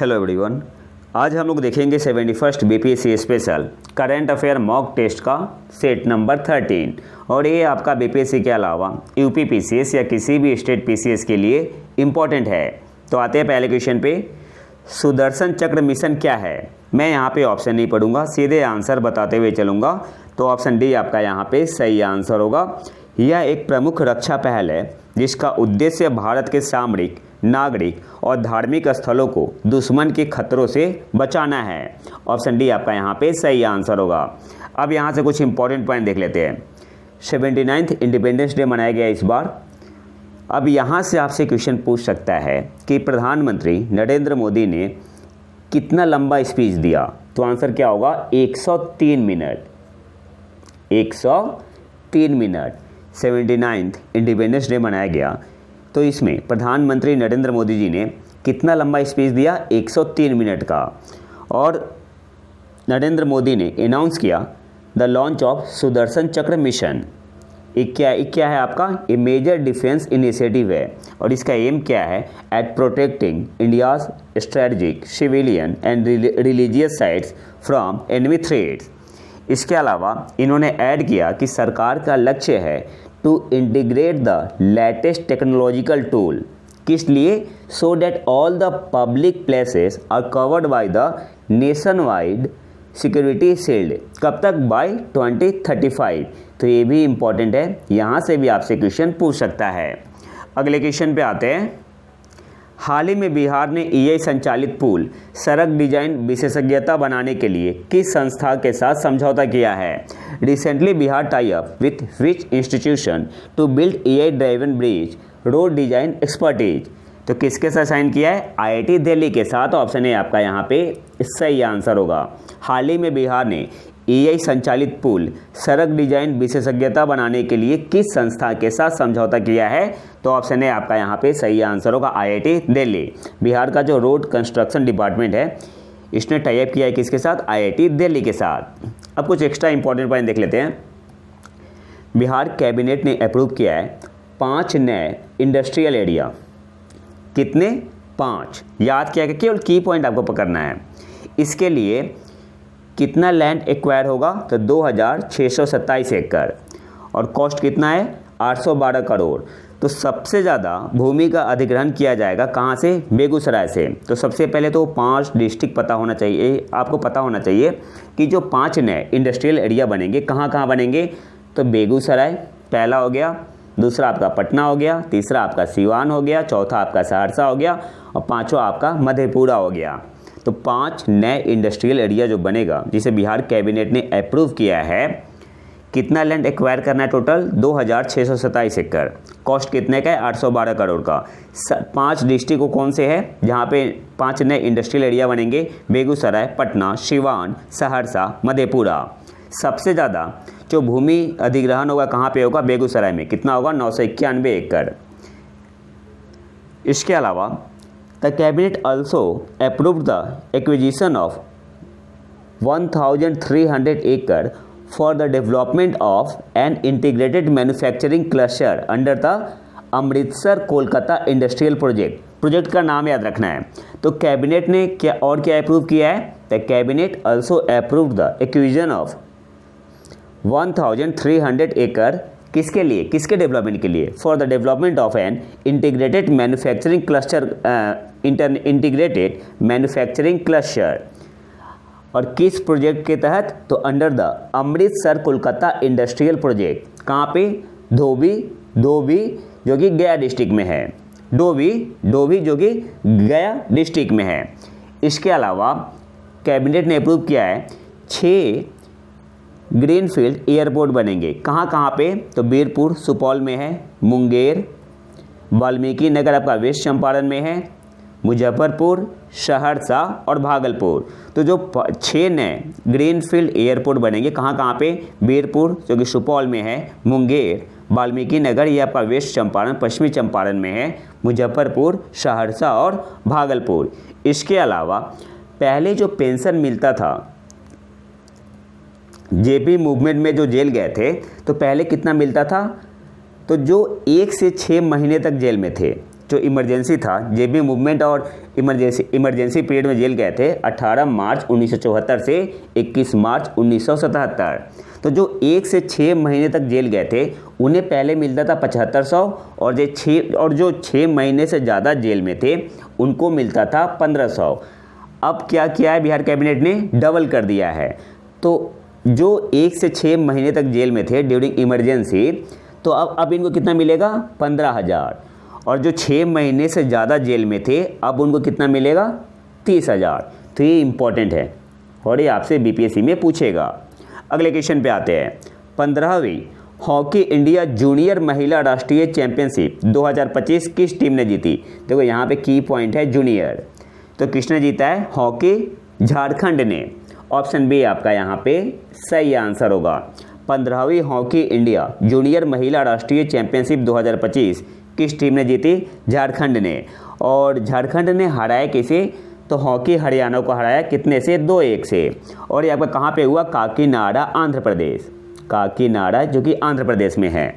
Hello everyone, आज हम लोग देखेंगे 71st BPSC special current affair mock test का सेट नंबर 13 और ये आपका बीपीएससी के अलावा यूपी पीसीएस या किसी भी स्टेट पीसीएस के लिए इम्पॉर्टेंट है। तो आते हैं पहले क्वेश्चन पे। सुदर्शन चक्र मिशन क्या है? मैं यहाँ पे ऑप्शन नहीं पढ़ूंगा, सीधे आंसर बताते हुए चलूँगा। तो ऑप्शन डी आपका यहाँ पे सही आंसर होगा। यह एक प्रमुख रक्षा पहल है जिसका उद्देश्य भारत के सामरिक, नागरिक और धार्मिक स्थलों को दुश्मन के खतरों से बचाना है। ऑप्शन डी आपका यहाँ पे सही आंसर होगा। अब यहाँ से कुछ इंपॉर्टेंट पॉइंट देख लेते हैं। 79th इंडिपेंडेंस डे मनाया गया इस बार। अब यहाँ से आपसे क्वेश्चन पूछ सकता है कि प्रधानमंत्री नरेंद्र मोदी ने कितना लंबा स्पीच दिया? तो आंसर क्या होगा? 103 minute. 103 minute 79th independence day मनाया गया, तो इसमें प्रधानमंत्री नरेंद्र मोदी जी ने कितना लंबा स्पीच दिया? 103 मिनट का। और नरेंद्र मोदी ने अनाउंस किया द लॉन्च ऑफ सुदर्शन चक्र मिशन। क्या है आपका? ये मेजर डिफेंस इनिशिएटिव है और इसका एम क्या है? At protecting India's strategic, civilian and religious sites from enemy threats. इसके अलावा इन्होंने ऐड किया कि सरकार का लक्ष्य है to integrate the latest technological tool. किस लिए? So that all the public places are covered by the nationwide security shield. कब तक? बाय 2035। तो ये भी इम्पॉर्टेंट है, यहाँ से भी आपसे क्वेश्चन पूछ सकता है। अगले क्वेश्चन पे आते हैं। हाल ही में बिहार ने ईआई संचालित पुल सड़क डिजाइन विशेषज्ञता बनाने के लिए किस संस्था के साथ समझौता किया है? Recently Bihar tie up with which institution to build AI driven bridge road design expertise. तो किसके साथ साइन किया है? आईआईटी दिल्ली के साथ। ऑप्शन ए आपका यहाँ पे सही आंसर होगा। हाल ही में बिहार ने ईआई संचालित पुल सड़क डिजाइन विशेषज्ञता बनाने के लिए किस संस्था के साथ समझौता किया है? तो ऑप्शन ए आपका यहाँ पे सही आंसर होगा, आईआईटी दिल्ली। बिहार का जो रोड कंस्ट्रक्शन डिपार्टमेंट है इसने टाई अप किया है किसके साथ? आईआईटी दिल्ली के साथ। अब कुछ एक्स्ट्रा इंपॉर्टेंट पॉइंट देख लेते हैं। बिहार कैबिनेट ने अप्रूव किया है 5 नए इंडस्ट्रियल एरिया। कितने? 5। याद किया, केवल की पॉइंट आपको पकड़ना है। इसके लिए कितना लैंड एक्वायर होगा? तो 2627 एकड़ और कॉस्ट कितना है? 812 करोड़। तो सबसे ज़्यादा भूमि का अधिग्रहण किया जाएगा कहाँ से? बेगूसराय से। तो सबसे पहले तो 5 डिस्ट्रिक्ट पता होना चाहिए, आपको पता होना चाहिए कि जो 5 नए इंडस्ट्रियल एरिया बनेंगे कहाँ कहाँ बनेंगे। तो बेगूसराय पहला हो गया, दूसरा आपका पटना हो गया, तीसरा आपका सिवान हो गया, चौथा आपका सहरसा हो गया और पाँचवा आपका मधेपुरा हो गया। तो 5 नए इंडस्ट्रियल एरिया जो बनेगा जिसे बिहार कैबिनेट ने अप्रूव किया है, कितना लैंड एक्वायर करना है? टोटल 2627 एकड़। कॉस्ट कितने का है? 812 करोड़ का। 5 डिस्ट्रिक्ट कौन से है जहाँ पे 5 नए इंडस्ट्रियल एरिया बनेंगे? बेगूसराय, पटना, सिवान, सहरसा, मधेपुरा। सबसे ज़्यादा जो भूमि अधिग्रहण होगा कहाँ पे होगा? बेगूसराय में। कितना होगा? 991 एकड़। इसके अलावा the cabinet also approved the acquisition of 1300 एकड़ for the development of an integrated manufacturing cluster under the Amritsar Kolkata industrial project का नाम याद रखना है। तो कैबिनेट ने क्या अप्रूव किया है? The cabinet also approved the acquisition of 1300 एकड़। किसके लिए? किसके डेवलपमेंट के लिए? For the development of an integrated manufacturing cluster, integrated manufacturing cluster. और किस प्रोजेक्ट के तहत? तो under the Amritsar Kolkata industrial project. कहाँ पे? धोबी जो कि गया डिस्ट्रिक्ट में है। डोभी जो कि गया डिस्ट्रिक्ट में है। इसके अलावा कैबिनेट ने अप्रूव किया है 6 ग्रीनफील्ड एयरपोर्ट बनेंगे। कहाँ कहाँ पे? तो बीरपुर सुपौल में है, मुंगेर, वाल्मीकि नगर आपका वेस्ट चंपारण में है, मुजफ्फरपुर, सहरसा और भागलपुर। तो जो 6 नए ग्रीनफील्ड एयरपोर्ट बनेंगे कहाँ कहाँ पे? बीरपुर जो कि सुपौल में है, मुंगेर, वाल्मीकि नगर ये आपका वेस्ट चंपारण पश्चिमी चंपारण में है, मुजफ्फरपुर, सहरसा और भागलपुर। इसके अलावा पहले जो पेंशन मिलता था, जेपी मूवमेंट में जो जेल गए थे तो पहले कितना मिलता था? तो जो 1 से 6 महीने तक जेल में थे जो इमरजेंसी था, जेबी मूवमेंट और इमरजेंसी पीरियड में जेल गए थे 18 मार्च 1974 से 21 मार्च 1977। तो जो 1 से 6 महीने तक जेल गए थे उन्हें पहले मिलता था 7500 और जो 6 महीने से ज़्यादा जेल में थे उनको मिलता था 1500। अब क्या किया है बिहार कैबिनेट ने, डबल कर दिया है। तो जो 1 से 6 महीने तक जेल में थे ड्यूरिंग इमरजेंसी, तो अब इनको कितना मिलेगा, 15,000। और जो 6 महीने से ज़्यादा जेल में थे अब उनको कितना मिलेगा, 30,000। तो ये इम्पॉर्टेंट है और ये आपसे बीपीएससी में पूछेगा। अगले क्वेश्चन पे आते हैं। 15वीं हॉकी इंडिया जूनियर महिला राष्ट्रीय चैंपियनशिप 2025 किस टीम ने जीती? देखो यहाँ पे की पॉइंट है जूनियर, तो किसने जीता है, हॉकी झारखंड ने। ऑप्शन बी आपका यहाँ पे सही आंसर होगा। 15वीं हॉकी इंडिया जूनियर महिला राष्ट्रीय चैंपियनशिप 2025 किस टीम ने जीती, झारखंड ने। और झारखंड ने हराया किसे, तो हॉकी हरियाणा को हराया कितने से, 2-1 से। और ये आपका कहाँ पे हुआ, काकीनाडा आंध्र प्रदेश, काकीनाडा जो कि आंध्र प्रदेश में है।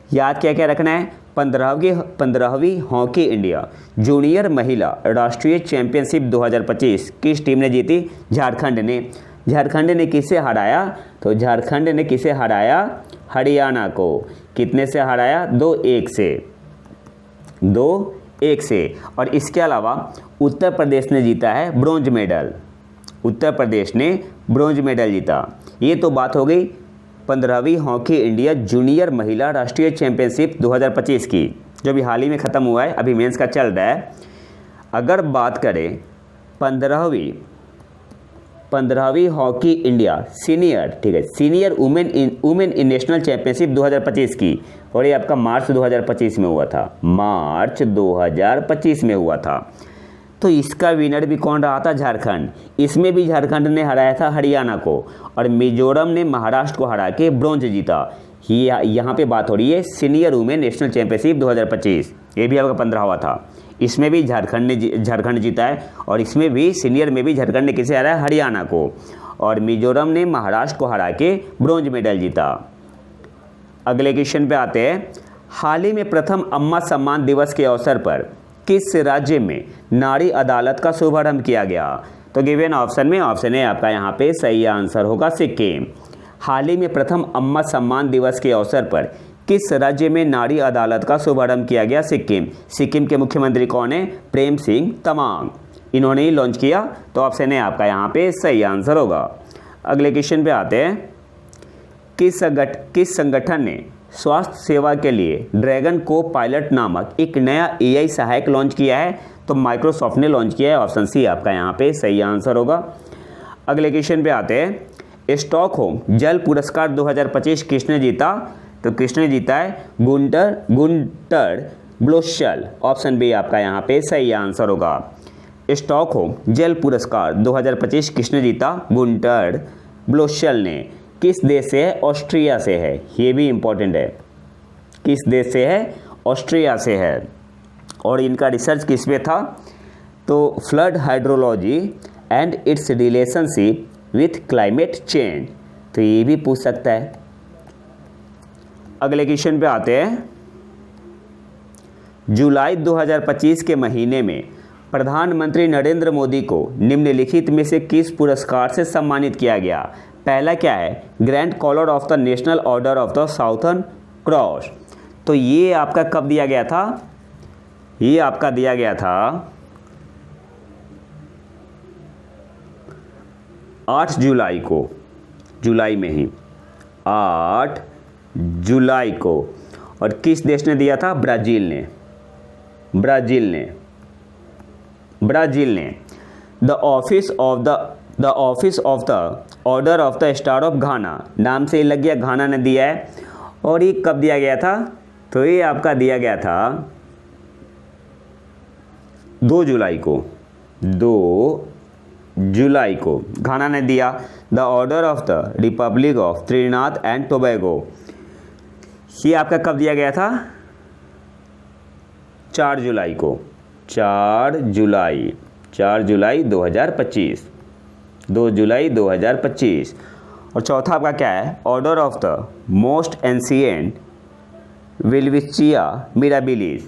याद क्या क्या रखना है, 15वीं हॉकी इंडिया जूनियर महिला राष्ट्रीय चैंपियनशिप 2025 किस टीम ने जीती, झारखंड ने। झारखंड ने किसे हराया, तो झारखंड ने किसे हराया, हरियाणा को। कितने से हराया, 2-1 से, 2-1 से। और इसके अलावा उत्तर प्रदेश ने जीता है ब्रॉन्ज मेडल, उत्तर प्रदेश ने ब्रॉन्ज मेडल जीता। ये तो बात हो गई 15वीं हॉकी इंडिया जूनियर महिला राष्ट्रीय चैंपियनशिप 2025 की, जो भी हाल ही में ख़त्म हुआ है, अभी मेंस का चल रहा है। अगर बात करें 15वीं हॉकी इंडिया सीनियर, ठीक है, senior women in national championship 2025 की, और ये आपका मार्च 2025 में हुआ था, मार्च 2025 में हुआ था। तो इसका विनर भी कौन रहा था, झारखंड। इसमें भी झारखंड ने हराया था हरियाणा को, और मिजोरम ने महाराष्ट्र को हरा के ब्रॉन्ज जीता। यहाँ पे बात हो रही है सीनियर वुमेन नेशनल चैंपियनशिप 2025, ये भी आपका 15वां था। इसमें भी झारखंड जीता है, और इसमें भी सीनियर में भी झारखंड ने किसे हराया, हरियाणा को। और मिजोरम ने महाराष्ट्र को हरा के ब्रॉन्ज मेडल जीता। अगले क्वेश्चन पे आते हैं। हाल ही में प्रथम अम्मा सम्मान दिवस के अवसर पर किस राज्य में नारी अदालत का शुभारंभ किया गया? तो गिवन ऑप्शन में ऑप्शन ए आपका यहाँ पे सही आंसर होगा, सिक्किम। हाल ही में प्रथम अम्मा सम्मान दिवस के अवसर पर किस राज्य में नारी अदालत का शुभारंभ किया गया, सिक्किम। सिक्किम के मुख्यमंत्री कौन है, प्रेम सिंह तमांग, इन्होंने ही लॉन्च किया। तो ऑप्शन ए आपका यहाँ पे सही आंसर होगा। अगले क्वेश्चन पे आते हैं। किस संगठन ने स्वास्थ्य सेवा के लिए ड्रैगन को पायलट नामक एक नया एआई सहायक लॉन्च किया है? तो माइक्रोसॉफ्ट ने लॉन्च किया है। ऑप्शन सी आपका यहाँ पे सही आंसर होगा। अगले क्वेश्चन पे आते हैं। स्टॉकहोम जल पुरस्कार 2025 किसने जीता? तो किसने जीता है, गुंटर ब्लोशल। ऑप्शन बी आपका यहाँ पे सही आंसर होगा। स्टॉकहोम जल पुरस्कार 2025 किसने जीता, गुंटर ब्लोशल ने। किस देश से है, ऑस्ट्रिया से है। ये भी इम्पोर्टेंट है, किस देश से है, ऑस्ट्रिया से है। और इनका रिसर्च किस पे था, तो flood hydrology and it's relationship with climate change. तो ये भी पूछ सकता है। अगले क्वेश्चन पे आते हैं। जुलाई 2025 के महीने में प्रधानमंत्री नरेंद्र मोदी को निम्नलिखित में से किस पुरस्कार से सम्मानित किया गया? पहला क्या है, grand collar of the national order of the southern cross. तो ये आपका कब दिया गया था, ये आपका दिया गया था 8 जुलाई को, जुलाई में ही 8 जुलाई को। और किस देश ने दिया था, ब्राज़ील ने। The office of the order of the star of घाना, नाम से ही लग गया, घाना ने दिया है। और ये कब दिया गया था, तो ये आपका दिया गया था 2 जुलाई को, 2 जुलाई को घाना ने दिया। The order of the republic of Trinidad and Tobago, ये आपका कब दिया गया था, 4 जुलाई को, 4 जुलाई 2025, 2 जुलाई 2025। और चौथा आपका क्या है, order of the most ancient Welwitschia mirabilis,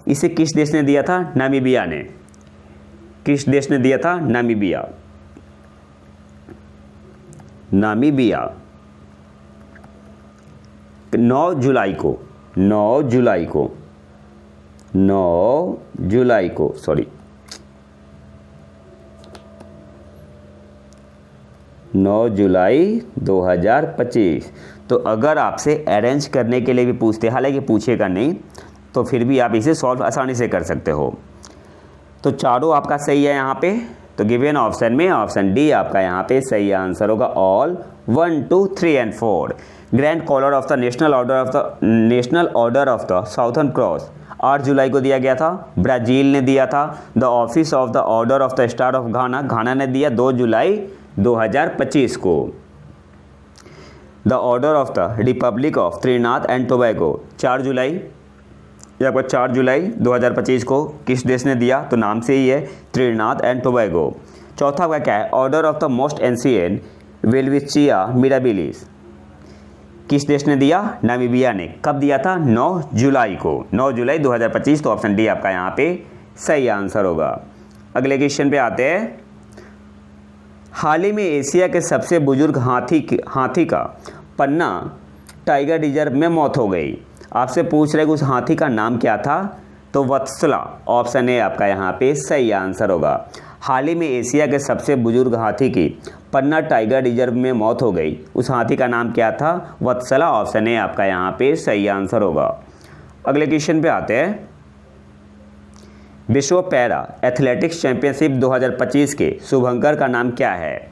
इसे किस देश ने दिया था? नामीबिया ने। किस देश ने दिया था? नामीबिया। नामीबिया 9 जुलाई को 9 जुलाई को 9 जुलाई को सॉरी 9 जुलाई 2025। तो अगर आपसे अरेंज करने के लिए भी पूछते, हालांकि पूछेगा नहीं, तो फिर भी आप इसे सॉल्व आसानी से कर सकते हो। तो चारों आपका सही है यहाँ पे। तो गिवन ऑप्शन में ऑप्शन डी आपका यहाँ पे सही आंसर होगा। All 1, 2, 3 and 4। Grand collar of the national order of the southern cross 8 जुलाई को दिया गया था, ब्राज़ील ने दिया था। The office of the order of the star of Ghana ने दिया 2 जुलाई 2025 को। The order of the republic of Trinidad and Tobago 4 जुलाई, ये आपका 4 जुलाई 2025 को किस देश ने दिया? तो नाम से ही है, त्रिनाद एंड टोबैगो। चौथा का क्या है? Order of the most ancient Welwitschia mirabilis किस देश ने दिया? नामीबिया ने। कब दिया था? 9 जुलाई को, 9 जुलाई 2025। तो ऑप्शन डी आपका यहाँ पे सही आंसर होगा। अगले क्वेश्चन पे आते हैं। हाल ही में एशिया के सबसे बुजुर्ग हाथी का पन्ना टाइगर रिजर्व में मौत हो गई। आपसे पूछ रहे कि उस हाथी का नाम क्या था? तो वत्सला। ऑप्शन ए आपका यहाँ पे सही आंसर होगा। हाल ही में एशिया के सबसे बुजुर्ग हाथी की पन्ना टाइगर रिजर्व में मौत हो गई। उस हाथी का नाम क्या था? वत्सला। ऑप्शन ए आपका यहाँ पे सही आंसर होगा। अगले क्वेश्चन पे आते हैं। विश्व पैरा एथलेटिक्स चैंपियनशिप 2025 के शुभंकर का नाम क्या है?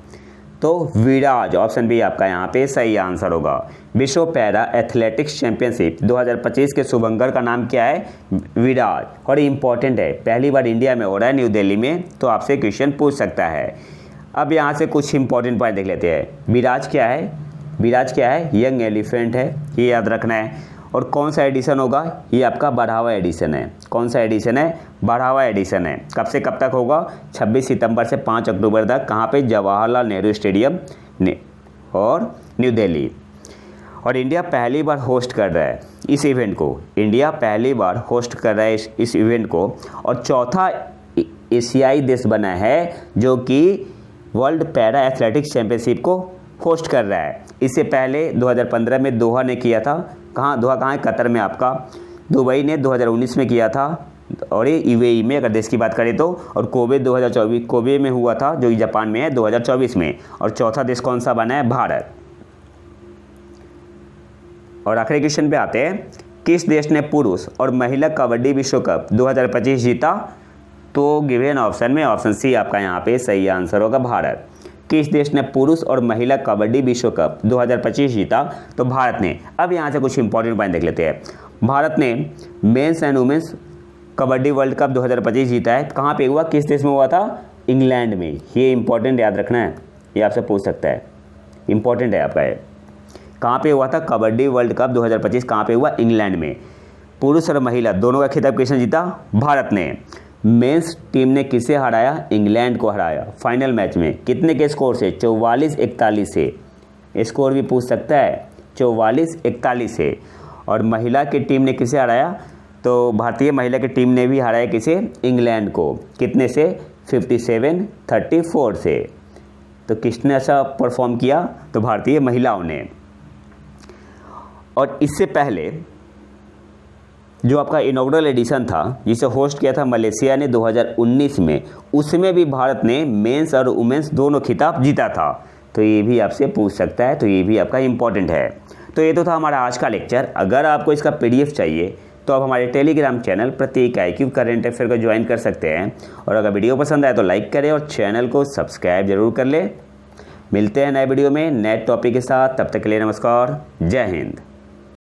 तो विराज। ऑप्शन बी आपका यहाँ पे सही आंसर होगा। विश्व पैरा एथलेटिक्स चैंपियनशिप 2025 के शुभंकर का नाम क्या है? विराज। और इंपॉर्टेंट है, पहली बार इंडिया में हो रहा है, न्यू दिल्ली में, तो आपसे क्वेश्चन पूछ सकता है। अब यहाँ से कुछ इंपॉर्टेंट पॉइंट देख लेते हैं। विराज क्या है? विराज क्या है? यंग एलिफेंट है, ये याद रखना है। और कौन सा एडिशन होगा? ये आपका बढ़ावा एडिशन है। कौन सा एडिशन है? बढ़ावा एडिशन है। कब से कब तक होगा? 26 सितंबर से 5 अक्टूबर तक। कहाँ पे? जवाहरलाल नेहरू स्टेडियम और न्यू दिल्ली। और इंडिया पहली बार होस्ट कर रहा है इस इवेंट को। इंडिया पहली बार होस्ट कर रहा है इस इवेंट को। और चौथा एशियाई देश बना है जो कि वर्ल्ड पैरा एथलेटिक्स चैंपियनशिप को होस्ट कर रहा है। इससे पहले 2015 में दोहा ने किया था। कहाँ? दोहा कहाँ है? कतर में आपका। दुबई ने 2019 में किया था, और ये यूएई में अगर देश की बात करें तो। और कोबे में हुआ था, जो जापान में है, 2024 में। और चौथा देश कौन सा बना है? भारत। और आखिरी क्वेश्चन पे आते हैं। किस देश ने पुरुष और महिला कबड्डी विश्व कप 2025 जीता? तो गिवन ऑप्शन में ऑप्शन सी आपका यहाँ पे सही आंसर होगा। भारत। किस देश ने पुरुष और महिला कबड्डी विश्व कप 2025 जीता? तो भारत ने। अब यहाँ से कुछ इंपॉर्टेंट पॉइंट देख लेते हैं। भारत ने men's and women's kabaddi world cup 2025 जीता है। कहाँ पे हुआ? किस देश में हुआ था? इंग्लैंड में। ये इंपॉर्टेंट याद रखना है, ये आपसे पूछ सकता है, इंपॉर्टेंट है आपका ये। कहाँ पे हुआ था कबड्डी वर्ल्ड कप 2025? कहाँ पे हुआ? इंग्लैंड में। पुरुष और महिला दोनों का खिताब किसने जीता? भारत ने। मेंस टीम ने किसे हराया? इंग्लैंड को हराया फाइनल मैच में। कितने के स्कोर से? 44-41 से। स्कोर भी पूछ सकता है, 44-41 से। और महिला की टीम ने किसे हराया? तो भारतीय महिला की टीम ने भी हराया किसे? इंग्लैंड को। कितने से? 57-34 से। तो किसने ऐसा परफॉर्म किया? तो भारतीय महिलाओं ने। और इससे पहले जो आपका इनॉग्रल एडिशन था, जिसे होस्ट किया था मलेशिया ने 2019 में, उसमें भी भारत ने मेंस और वुमेन्स दोनों खिताब जीता था। तो ये भी आपसे पूछ सकता है, तो ये भी आपका इम्पॉर्टेंट है। तो ये तो था हमारा आज का लेक्चर। अगर आपको इसका PDF चाहिए तो आप हमारे टेलीग्राम चैनल प्रतीक IQ करंट अफेयर को ज्वाइन कर सकते हैं। और अगर वीडियो पसंद आए तो लाइक करें और चैनल को सब्सक्राइब जरूर कर लें। मिलते हैं नए वीडियो में नए टॉपिक के साथ। तब तक के लिए नमस्कार, जय हिंद।